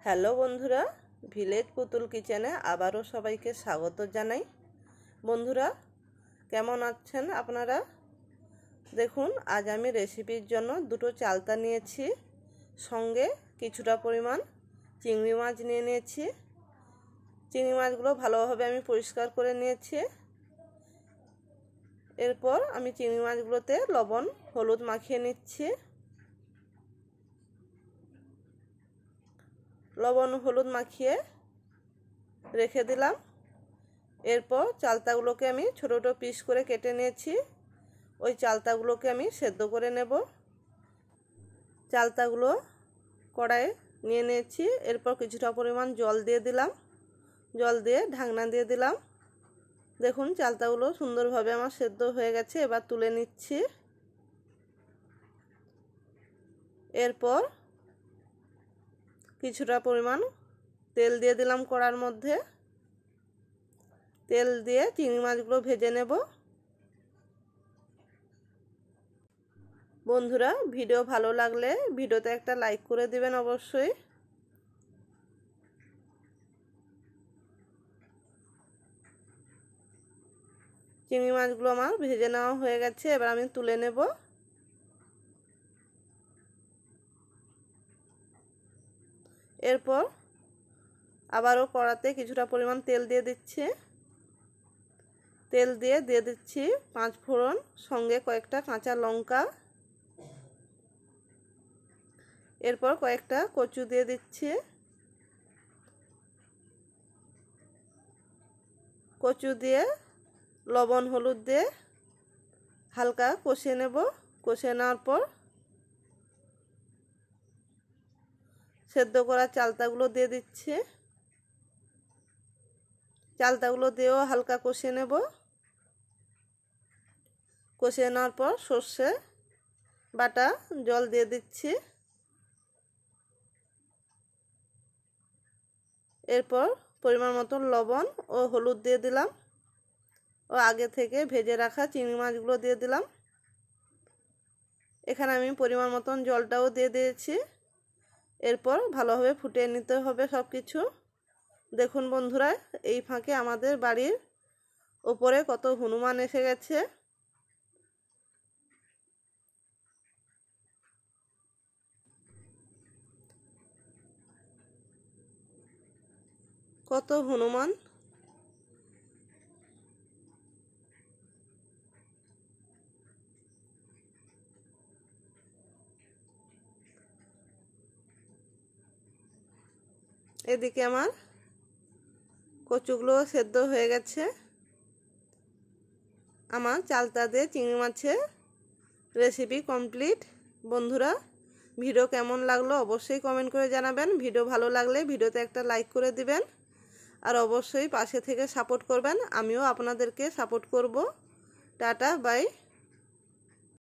Hello বন্ধুরা, village পুতুল কিচেনে আবারও সবাইকে স্বাগত জানাই। বন্ধুরা, কেমন আছেন আপনারা? দেখুন, আজ আমি রেসিপির জন্য দুটো চালতা নিয়েছি, সঙ্গে কিছুটা পরিমাণ চিংড়ি মাছ নিয়ে নিয়েছি। চিংড়ি মাছগুলো ভালোভাবে আমি পরিষ্কার করে নিয়েছি। এরপর আমি চিংড়ি মাছগুলোতে লবণ হলুদ মাখিয়ে নিচ্ছি। লবণ হলুদ মাখিয়ে রেখে দিলাম। এরপর চালতাগুলোকে আমি ছোটো ছোটো পিস করে কেটে নিয়েছি। ওই চালতাগুলোকে আমি সেদ্ধ করে নেব। চালতাগুলো কড়াইয়ে নিয়ে নিয়েছি। এরপর কিছুটা পরিমাণ জল দিয়ে দিলাম। জল দিয়ে ঢাকনা দিয়ে দিলাম। দেখুন, চালতাগুলো সুন্দরভাবে আমার সেদ্ধ হয়ে গেছে। এবার তুলে নিচ্ছি। এরপর কিছুটা পরিমাণ তেল দিয়ে দিলাম কড়ার মধ্যে। তেল দিয়ে চিংড়ি মাছগুলো ভেজে নেব। বন্ধুরা, ভিডিও ভালো লাগলে ভিডিওতে একটা লাইক করে দিবেন অবশ্যই। চিংড়ি মাছগুলো আমার ভেজে নেওয়া হয়ে গেছে। এবার আমি তুলে নেব। এরপর আবারও কড়াতে কিছুটা পরিমাণ তেল দিয়ে দিচ্ছি। তেল দিয়ে দিচ্ছি 5 ফোড়ন, সঙ্গে কয়েকটা কাঁচা লঙ্কা। এরপর কয়েকটা কচু দিয়ে দিচ্ছি। কচু দিয়ে লবণ হলুদ দিয়ে হালকা কষিয়ে নেব। কষিয়ে নেওয়ার পর সেদ্ধ করা চালতাগুলো দিয়ে দিচ্ছি। চালতাগুলো দিয়েও হালকা কষিয়ে নেব। কষিয়ে নেওয়ার পর সর্ষে বাটা জল দিয়ে দিচ্ছি। এরপর পরিমাণ মতন লবণ ও হলুদ দিয়ে দিলাম ও আগে থেকে ভেজে রাখা চিংড়ি মাছগুলো দিয়ে দিলাম। এখানে আমি পরিমাণ মতন জলটাও দিয়ে দিয়েছি। এরপর ভালোভাবে ফুটিয়ে নিতে হবে সব কিছু। দেখুন বন্ধুরা, এই ফাঁকে আমাদের বাড়ির ওপরে কত হনুমান এসে গেছে। কত হনুমান। এদিকে আমার কচুগুলো সেদ্ধ হয়ে গেছে। আমার চালতা দিয়ে চিংড়ি মাছের রেসিপি কমপ্লিট। বন্ধুরা, ভিডিও কেমন লাগলো অবশ্যই কমেন্ট করে জানাবেন। ভিডিও ভালো লাগলে ভিডিওতে একটা লাইক করে দিবেন। আর অবশ্যই পাশে থেকে সাপোর্ট করবেন। আমিও আপনাদেরকে সাপোর্ট করব। Tata, by.